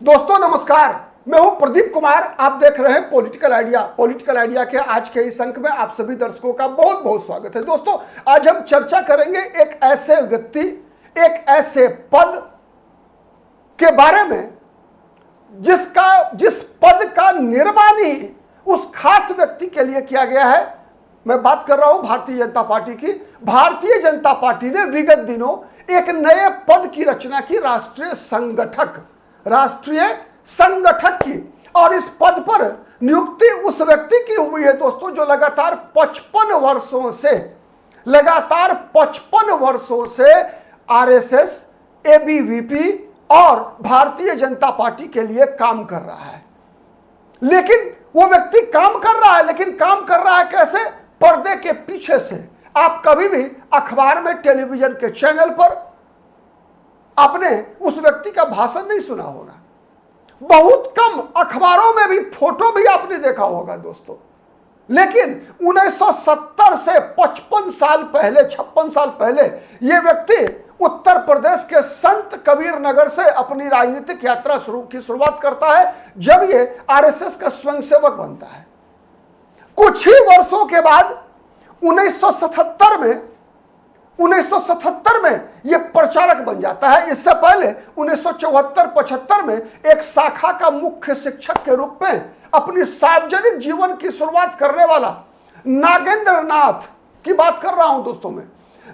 दोस्तों नमस्कार, मैं हूं प्रदीप कुमार। आप देख रहे हैं पॉलिटिकल आइडिया। पॉलिटिकल आइडिया के आज के इस अंक में आप सभी दर्शकों का बहुत बहुत स्वागत है। दोस्तों आज हम चर्चा करेंगे एक ऐसे व्यक्ति, एक ऐसे पद के बारे में जिस पद का निर्माण ही उस खास व्यक्ति के लिए किया गया है। मैं बात कर रहा हूं भारतीय जनता पार्टी की। भारतीय जनता पार्टी ने विगत दिनों एक नए पद की रचना की, राष्ट्रीय संगठक की, और इस पद पर नियुक्ति उस व्यक्ति की हुई है दोस्तों जो लगातार 55 वर्षों से आरएसएस, एबीवीपी और भारतीय जनता पार्टी के लिए काम कर रहा है। लेकिन वो व्यक्ति काम कर रहा है, लेकिन काम कर रहा है कैसे? पर्दे के पीछे से। आप कभी भी अखबार में, टेलीविजन के चैनल पर आपने उस व्यक्ति का भाषण नहीं सुना होगा। बहुत कम अखबारों में भी फोटो भी आपने देखा होगा दोस्तों। लेकिन 1970 से 56 साल पहले यह व्यक्ति उत्तर प्रदेश के संत कबीर नगर से अपनी राजनीतिक यात्रा की शुरुआत करता है, जब यह आरएसएस का स्वयंसेवक बनता है। कुछ ही वर्षों के बाद 1977 में यह प्रचारक बन जाता है। इससे पहले 1974-75 में एक शाखा का मुख्य शिक्षक के रूप में अपनी सार्वजनिक जीवन की शुरुआत करने वाला नागेंद्र नाथ की बात कर रहा हूं दोस्तों। मैं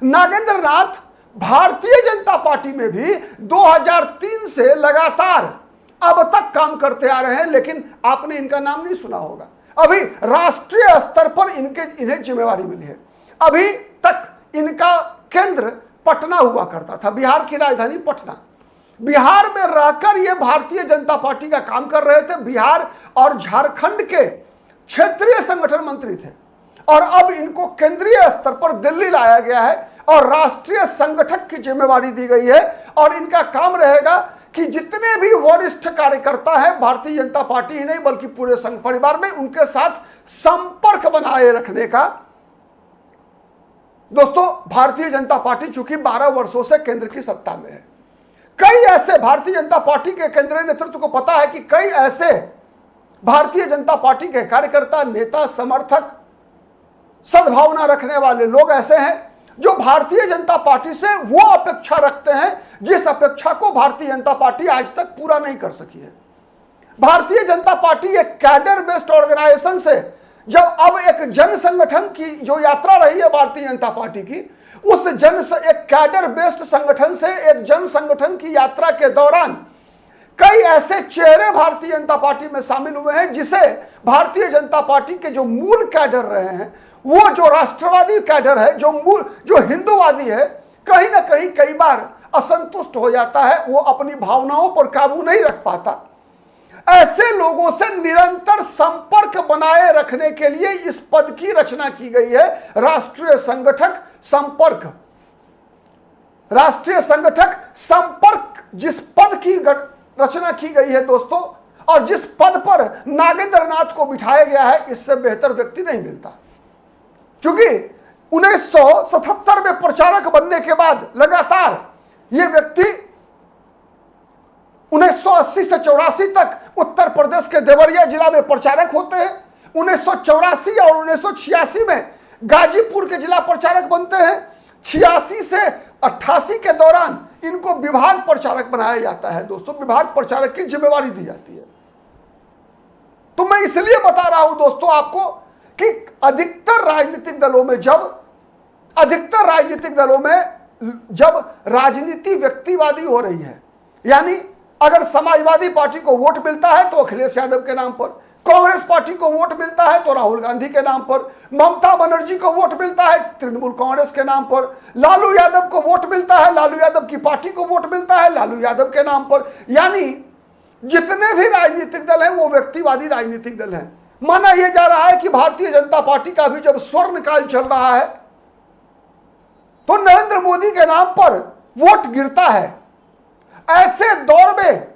नागेंद्र नाथ भारतीय जनता पार्टी में भी 2003 से लगातार अब तक काम करते आ रहे हैं, लेकिन आपने इनका नाम नहीं सुना होगा। अभी राष्ट्रीय स्तर पर इन्हें जिम्मेवारी मिली है। अभी तक इनका केंद्र पटना हुआ करता था, बिहार की राजधानी पटना। बिहार में रहकर ये भारतीय जनता पार्टी का काम कर रहे थे। बिहार और झारखंड के क्षेत्रीय संगठन मंत्री थे, और अब इनको केंद्रीय स्तर पर दिल्ली लाया गया है और राष्ट्रीय संगठक की जिम्मेवारी दी गई है। और इनका काम रहेगा कि जितने भी वरिष्ठ कार्यकर्ता हैं भारतीय जनता पार्टी ही नहीं बल्कि पूरे संघ परिवार में, उनके साथ संपर्क बनाए रखने का। दोस्तों भारतीय जनता पार्टी चूंकि 12 वर्षों से केंद्र की सत्ता में है, कई ऐसे भारतीय जनता पार्टी के केंद्रीय नेतृत्व को पता है कि कई ऐसे भारतीय जनता पार्टी के कार्यकर्ता, नेता, समर्थक, सद्भावना रखने वाले लोग ऐसे हैं जो भारतीय जनता पार्टी से वो अपेक्षा रखते हैं जिस अपेक्षा को भारतीय जनता पार्टी आज तक पूरा नहीं कर सकी है। भारतीय जनता पार्टी एक कैडर बेस्ड ऑर्गेनाइजेशन से जब अब एक जन संगठन की जो यात्रा रही है भारतीय जनता पार्टी की, उस एक कैडर बेस्ड संगठन से एक जन संगठन की यात्रा के दौरान कई ऐसे चेहरे भारतीय जनता पार्टी में शामिल हुए हैं जिसे भारतीय जनता पार्टी के जो मूल कैडर रहे हैं, वो जो राष्ट्रवादी कैडर है, जो हिंदूवादी है, कहीं ना कहीं कई बार असंतुष्ट हो जाता है। वो अपनी भावनाओं पर काबू नहीं रख पाता। ऐसे लोगों से निरंतर संपर्क बनाए रखने के लिए इस पद की रचना की गई है, राष्ट्रीय संगठक संपर्क। जिस पद की रचना की गई है दोस्तों, और जिस पद पर नागेंद्र नाथ को बिठाया गया है, इससे बेहतर व्यक्ति नहीं मिलता। क्योंकि 1977 में प्रचारक बनने के बाद लगातार यह व्यक्ति 1980 से 84 तक उत्तर प्रदेश के देवरिया जिला में प्रचारक होते हैं। 1984 और 1986 में गाजीपुर के जिला प्रचारक बनते हैं। 86 से 88 के दौरान इनको विभाग प्रचारक बनाया जाता है दोस्तों। विभाग प्रचारक की जिम्मेवारी दी जाती है। तो मैं इसलिए बता रहा हूं दोस्तों आपको कि अधिकतर राजनीतिक दलों में जब राजनीति व्यक्तिवादी हो रही है, यानी अगर समाजवादी पार्टी को वोट मिलता है तो अखिलेश यादव के नाम पर, कांग्रेस पार्टी को वोट मिलता है तो राहुल गांधी के नाम पर, ममता बनर्जी को वोट मिलता है तृणमूल कांग्रेस के नाम पर, लालू यादव को वोट मिलता है, लालू यादव की पार्टी को वोट मिलता है लालू यादव के नाम पर। यानी जितने भी राजनीतिक दल हैं वो व्यक्तिवादी राजनीतिक दल हैं। माना यह जा रहा है कि भारतीय जनता पार्टी का भी जब स्वर्ण काल चल रहा है तो नरेंद्र मोदी के नाम पर वोट गिरता है। ऐसे दौर में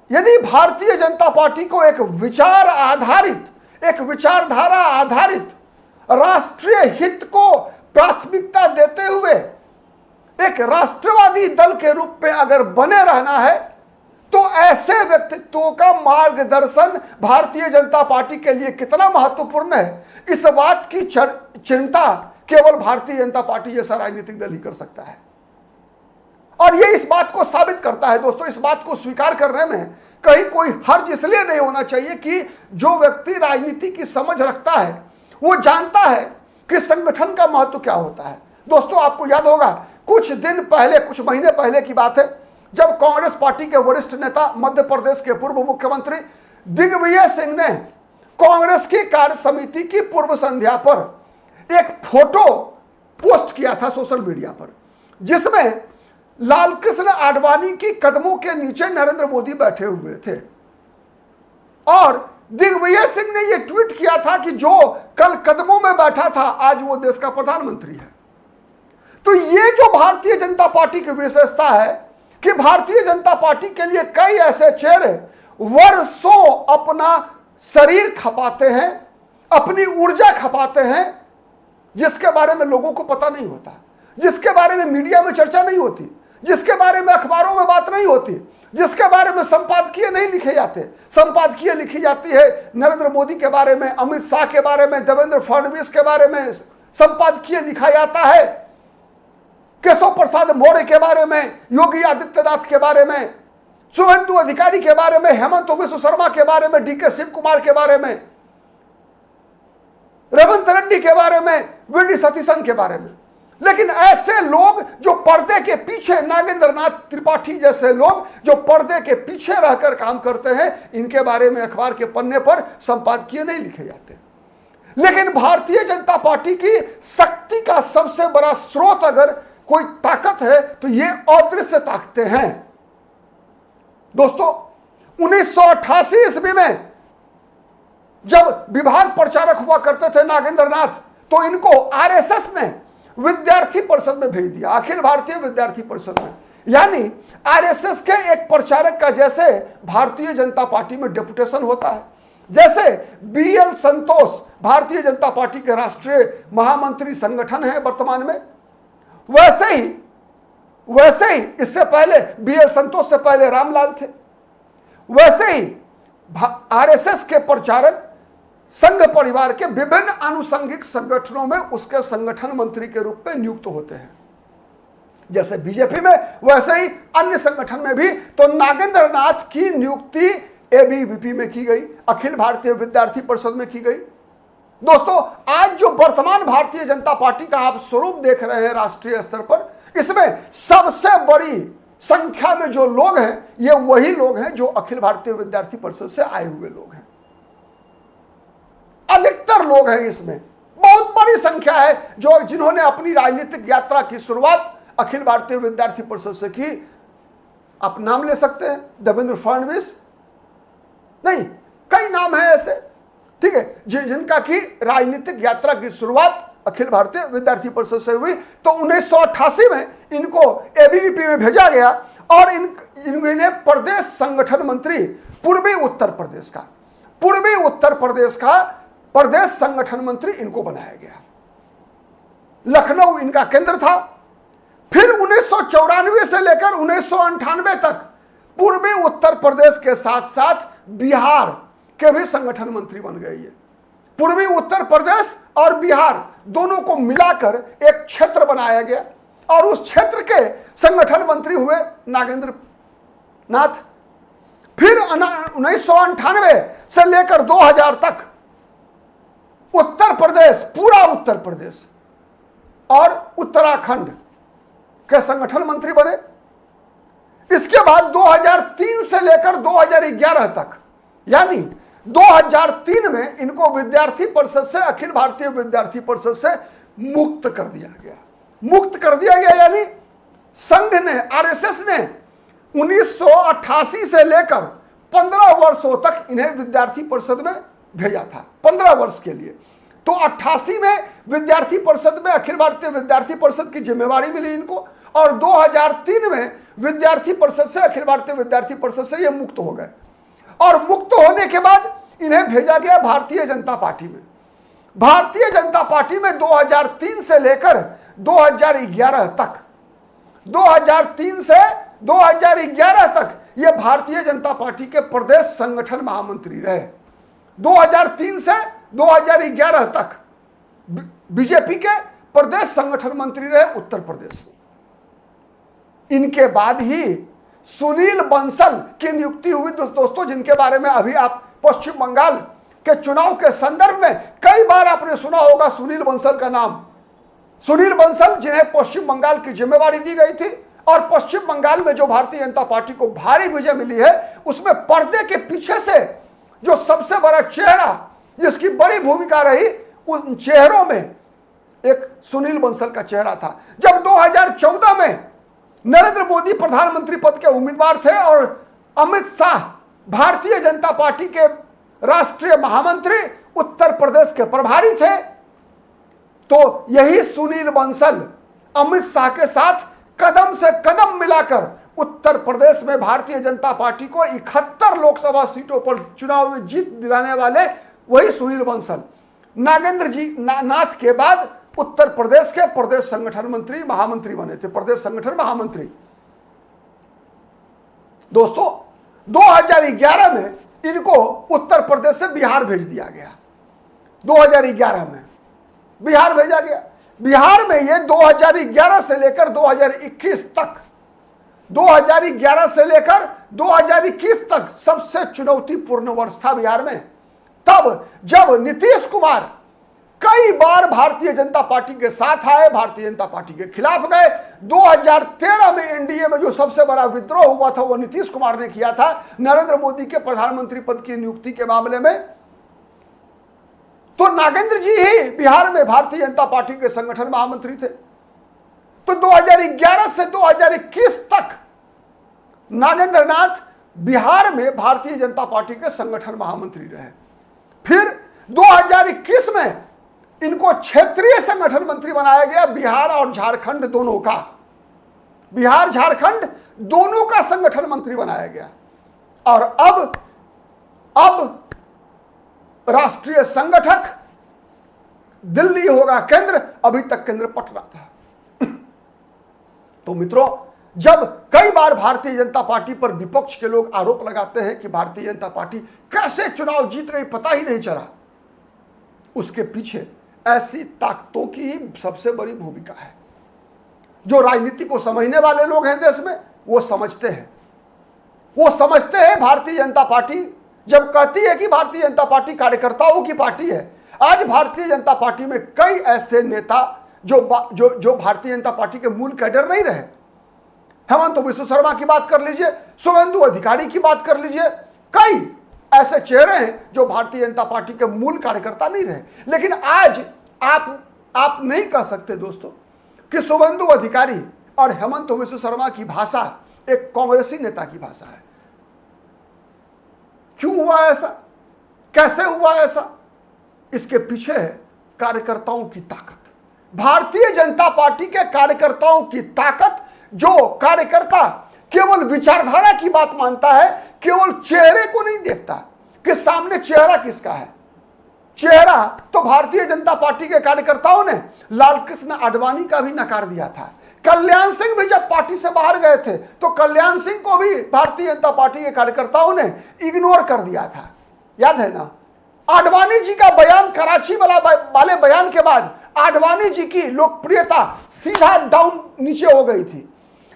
यदि भारतीय जनता पार्टी को एक विचारधारा आधारित राष्ट्रीय हित को प्राथमिकता देते हुए एक राष्ट्रवादी दल के रूप में अगर बने रहना है तो तो ऐसे व्यक्तित्वों का मार्गदर्शन भारतीय जनता पार्टी के लिए कितना महत्वपूर्ण है, इस बात की चिंता केवल भारतीय जनता पार्टी जैसा राजनीतिक दल ही कर सकता है। और यह इस बात को साबित करता है दोस्तों, इस बात को स्वीकार करने में कहीं कोई हर्ज इसलिए नहीं होना चाहिए कि जो व्यक्ति राजनीति की समझ रखता है वो जानता है कि संगठन का महत्व क्या होता है। दोस्तों आपको याद होगा, कुछ दिन पहले, कुछ महीने पहले की बात है, जब कांग्रेस पार्टी के वरिष्ठ नेता, मध्य प्रदेश के पूर्व मुख्यमंत्री दिग्विजय सिंह ने कांग्रेस की कार्य समिति की पूर्व संध्या पर एक फोटो पोस्ट किया था सोशल मीडिया पर, जिसमें लालकृष्ण आडवाणी की कदमों के नीचे नरेंद्र मोदी बैठे हुए थे। और दिग्विजय सिंह ने यह ट्वीट किया था कि जो कल कदमों में बैठा था आज वो देश का प्रधानमंत्री है। तो ये जो भारतीय जनता पार्टी की विशेषता है कि भारतीय जनता पार्टी के लिए कई ऐसे चेहरे वर्षों अपना शरीर खपाते हैं, अपनी ऊर्जा खपाते हैं, जिसके बारे में लोगों को पता नहीं होता, जिसके बारे में मीडिया में चर्चा नहीं होती, जिसके बारे में अखबारों में बात नहीं होती, जिसके बारे में संपादकीय नहीं लिखे जाते। संपादकीय लिखी जाती है नरेंद्र मोदी के बारे में, अमित शाह के बारे में, देवेंद्र फडणवीस के बारे में संपादकीय लिखा जाता है, केशव प्रसाद मौर्य के बारे में, योगी आदित्यनाथ के बारे में, शुभेंदु अधिकारी के बारे में, हेमंत बिश्व शर्मा के बारे में, डीके शिव कुमार के बारे में, रेवंत रेड्डी के बारे में, वीडी सतीशन के बारे में। लेकिन ऐसे लोग जो पर्दे के पीछे, नागेंद्र नाथ त्रिपाठी जैसे लोग जो पर्दे के पीछे रहकर काम करते हैं, इनके बारे में अखबार के पन्ने पर संपादकीय नहीं लिखे जाते। लेकिन भारतीय जनता पार्टी की शक्ति का सबसे बड़ा स्रोत अगर कोई ताकत है तो ये अदृश्य ताकतें हैं। दोस्तों 1988 ईस्वी में जब विभाग प्रचारक हुआ करते थे नागेंद्र नाथ, तो इनको आरएसएस ने विद्यार्थी परिषद में भेज दिया, अखिल भारतीय विद्यार्थी परिषद में। यानी आरएसएस के एक प्रचारक का जैसे भारतीय जनता पार्टी में डेपुटेशन होता है, जैसे बीएल संतोष भारतीय जनता पार्टी के राष्ट्रीय महामंत्री संगठन है वर्तमान में, वैसे ही इससे पहले बीएल संतोष से पहले रामलाल थे, वैसे ही आरएसएस के प्रचारक संघ परिवार के विभिन्न आनुषंगिक संगठनों में उसके संगठन मंत्री के रूप में नियुक्त होते हैं। जैसे बीजेपी में वैसे ही अन्य संगठन में भी। तो नागेंद्र नाथ की नियुक्ति एबीवीपी में की गई, अखिल भारतीय विद्यार्थी परिषद में की गई। दोस्तों आज जो वर्तमान भारतीय जनता पार्टी का आप स्वरूप देख रहे हैं राष्ट्रीय स्तर पर, इसमें सबसे बड़ी संख्या में जो लोग हैं ये वही लोग हैं जो अखिल भारतीय विद्यार्थी परिषद से आए हुए लोग हैं। अधिकतर लोग हैं इसमें, बहुत बड़ी संख्या है जो जिन्होंने अपनी राजनीतिक यात्रा की शुरुआत अखिल भारतीय विद्यार्थी परिषद से की। आप नाम ले सकते हैं, देवेंद्र फडणवीस, नहीं कई नाम है ऐसे, ठीक है, जिनका की राजनीतिक यात्रा की शुरुआत अखिल भारतीय विद्यार्थी परिषद से हुई। तो 1988 में इनको एबीवीपी में भेजा गया और इन्हें प्रदेश संगठन मंत्री पूर्वी उत्तर प्रदेश का प्रदेश संगठन मंत्री इनको बनाया गया। लखनऊ इनका केंद्र था। फिर 1994 से लेकर 1998 तक पूर्वी उत्तर प्रदेश के साथ साथ बिहार के भी संगठन मंत्री बन गए। ये पूर्वी उत्तर प्रदेश और बिहार दोनों को मिलाकर एक क्षेत्र बनाया गया और उस क्षेत्र के संगठन मंत्री हुए नागेंद्र नाथ। फिर 1998 से लेकर 2000 तक उत्तर प्रदेश, पूरा उत्तर प्रदेश और उत्तराखंड के संगठन मंत्री बने। इसके बाद 2003 से लेकर 2011 तक, यानी 2003 में इनको विद्यार्थी परिषद से, अखिल भारतीय विद्यार्थी परिषद से मुक्त कर दिया गया। यानी संघ ने, आरएसएस ने 1988 से लेकर 15 वर्षों तक इन्हें विद्यार्थी परिषद में भेजा था, 15 वर्ष के लिए। तो 88 में विद्यार्थी परिषद में, अखिल भारतीय विद्यार्थी परिषद की जिम्मेवारी मिली इनको, और 2003 में विद्यार्थी परिषद से, अखिल भारतीय विद्यार्थी परिषद से ये मुक्त हो गए। और मुक्त होने के बाद इन्हें भेजा गया भारतीय जनता पार्टी में। भारतीय जनता पार्टी में 2003 से लेकर 2011 तक, 2003 से 2011 तक ये भारतीय जनता पार्टी के प्रदेश संगठन महामंत्री रहे। 2003 से 2011 तक बीजेपी के प्रदेश संगठन मंत्री रहे उत्तर प्रदेश में। इनके बाद ही सुनील बंसल की नियुक्ति हुई दोस्तों, जिनके बारे में अभी आप पश्चिम बंगाल के चुनाव के संदर्भ में कई बार आपने सुना होगा सुनील बंसल का नाम। सुनील बंसल जिन्हें पश्चिम बंगाल की जिम्मेवारी दी गई थी, और पश्चिम बंगाल में जो भारतीय जनता पार्टी को भारी विजय मिली है उसमें पर्दे के पीछे से जो सबसे बड़ा चेहरा जिसकी बड़ी भूमिका रही, उन चेहरों में एक सुनील बंसल का चेहरा था। जब 2014 में नरेंद्र मोदी प्रधानमंत्री पद के उम्मीदवार थे और अमित शाह भारतीय जनता पार्टी के राष्ट्रीय महामंत्री उत्तर प्रदेश के प्रभारी थे, तो यही सुनील बंसल अमित शाह के साथ कदम से कदम मिलाकर उत्तर प्रदेश में भारतीय जनता पार्टी को 71 लोकसभा सीटों पर चुनाव में जीत दिलाने वाले वही सुनील बंसल नागेंद्र जी नाथ के बाद उत्तर प्रदेश के प्रदेश संगठन मंत्री महामंत्री बने थे, प्रदेश संगठन महामंत्री। दोस्तों 2011 में इनको उत्तर प्रदेश से बिहार भेज दिया गया। 2011 में बिहार भेजा गया। बिहार में ये 2011 से लेकर 2021 तक 2011 से लेकर 2021 तक सबसे चुनौतीपूर्ण वर्ष था बिहार में। तब जब नीतीश कुमार कई बार भारतीय जनता पार्टी के साथ आए, भारतीय जनता पार्टी के खिलाफ गए। 2013 में एनडीए में जो सबसे बड़ा विद्रोह हुआ था वो नीतीश कुमार ने किया था नरेंद्र मोदी के प्रधानमंत्री पद की नियुक्ति के मामले में। तो नागेंद्र जी ही बिहार में भारतीय जनता पार्टी के संगठन महामंत्री थे। तो 2011 से 2021 तक नागेंद्र नाथ बिहार में भारतीय जनता पार्टी के संगठन महामंत्री रहे। फिर 2021 में इनको क्षेत्रीय संगठन मंत्री बनाया गया, बिहार और झारखंड दोनों का, बिहार झारखंड दोनों का संगठन मंत्री बनाया गया। और अब राष्ट्रीय संगठक दिल्ली होगा केंद्र, अभी तक केंद्र पटना था। तो मित्रों, जब कई बार भारतीय जनता पार्टी पर विपक्ष के लोग आरोप लगाते हैं कि भारतीय जनता पार्टी कैसे चुनाव जीत गई पता ही नहीं चला, उसके पीछे ऐसी ताकतों की सबसे बड़ी भूमिका है। जो राजनीति को समझने वाले लोग हैं देश में, वो समझते हैं भारतीय जनता पार्टी जब कहती है कि भारतीय जनता पार्टी कार्यकर्ताओं की पार्टी है। आज भारतीय जनता पार्टी में कई ऐसे नेता जो भारतीय जनता पार्टी के मूल कैडर नहीं रहे। हेमंत विश्व शर्मा की बात कर लीजिए, शुभेंदु अधिकारी की बात कर लीजिए, कई ऐसे चेहरे हैं जो भारतीय जनता पार्टी के मूल कार्यकर्ता नहीं रहे। लेकिन आज आप नहीं कह सकते दोस्तों कि शुभेंदु अधिकारी और हेमंत विश्व शर्मा की भाषा एक कांग्रेसी नेता की भाषा है। क्यों हुआ ऐसा, कैसे हुआ ऐसा? इसके पीछे है कार्यकर्ताओं की ताकत, भारतीय जनता पार्टी के कार्यकर्ताओं की ताकत। जो कार्यकर्ता केवल विचारधारा की बात मानता है, केवल चेहरे को नहीं देखता कि सामने चेहरा किसका है। चेहरा तो भारतीय जनता पार्टी के कार्यकर्ताओं ने लालकृष्ण आडवाणी का भी नकार दिया था। कल्याण सिंह भी जब पार्टी से बाहर गए थे तो कल्याण सिंह को भी भारतीय जनता पार्टी के कार्यकर्ताओं ने इग्नोर कर दिया था, याद है ना? आडवाणी जी का बयान, कराची वाले बयान के बाद आडवाणी जी की लोकप्रियता सीधा डाउन नीचे हो गई थी।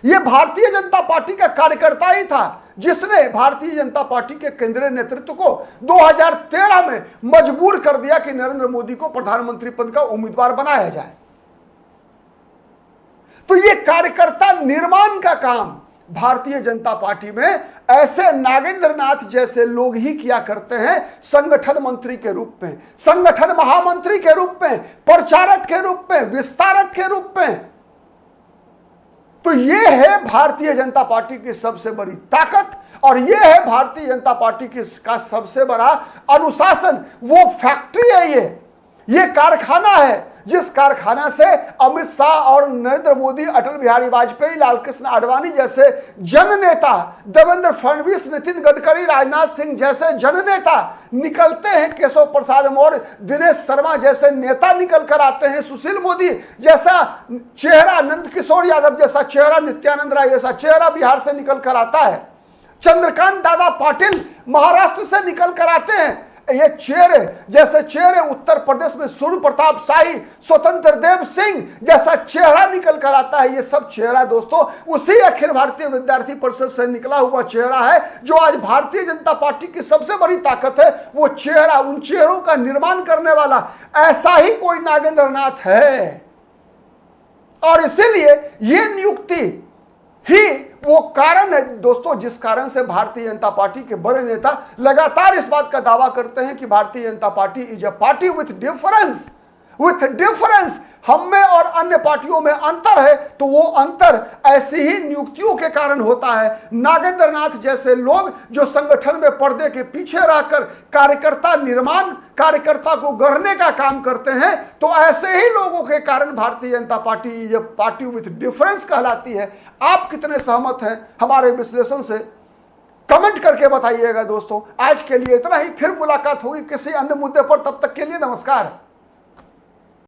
यह भारतीय जनता पार्टी का कार्यकर्ता ही था जिसने भारतीय जनता पार्टी के केंद्रीय नेतृत्व को 2013 में मजबूर कर दिया कि नरेंद्र मोदी को प्रधानमंत्री पद का उम्मीदवार बनाया जाए। तो यह कार्यकर्ता निर्माण का काम भारतीय जनता पार्टी में ऐसे नागेंद्र नाथ जैसे लोग ही किया करते हैं, संगठन मंत्री के रूप में, संगठन महामंत्री के रूप में, प्रचारक के रूप में, विस्तारक के रूप में। तो यह है भारतीय जनता पार्टी की सबसे बड़ी ताकत और यह है भारतीय जनता पार्टी का सबसे बड़ा अनुशासन। वो फैक्ट्री है, ये कारखाना है जिस कारखाना से अमित शाह और नरेंद्र मोदी, अटल बिहारी वाजपेयी, लालकृष्ण आडवाणी जैसे जननेता, देवेंद्र फडणवीस, नितिन गडकरी, राजनाथ सिंह जैसे जननेता निकलते हैं, केशव प्रसाद मौर्य, दिनेश शर्मा जैसे नेता निकल कर आते हैं, सुशील मोदी जैसा चेहरा, नंद किशोर यादव जैसा चेहरा, नित्यानंद राय जैसा चेहरा बिहार से निकल कर आता है। चंद्रकांत दादा पाटिल महाराष्ट्र से निकल कर आते हैं। ये चेहरे जैसे चेहरे उत्तर प्रदेश में सूर्य प्रताप शाही, स्वतंत्र देव सिंह जैसा चेहरा निकल कर आता है। ये सब चेहरा दोस्तों उसी अखिल भारतीय विद्यार्थी परिषद से निकला हुआ चेहरा है जो आज भारतीय जनता पार्टी की सबसे बड़ी ताकत है। वो चेहरा, उन चेहरों का निर्माण करने वाला ऐसा ही कोई नागेंद्र नाथ है। और इसीलिए ये नियुक्ति ही वो कारण है दोस्तों जिस कारण से भारतीय जनता पार्टी के बड़े नेता लगातार इस बात का दावा करते हैं कि Bharatiya Janata party is a party with difference. हम में और अन्य पार्टियों में अंतर है, तो वो अंतर ऐसी ही नियुक्तियों के कारण होता है। नागेंद्र नाथ जैसे लोग जो संगठन में पर्दे के पीछे रहकर कार्यकर्ता को गढ़ने का काम करते हैं, तो ऐसे ही लोगों के कारण भारतीय जनता पार्टी ये पार्टी विथ डिफरेंस कहलाती है। आप कितने सहमत हैं हमारे विश्लेषण से कमेंट करके बताइएगा दोस्तों। आज के लिए इतना ही, फिर मुलाकात होगी किसी अन्य मुद्दे पर। तब तक के लिए नमस्कार।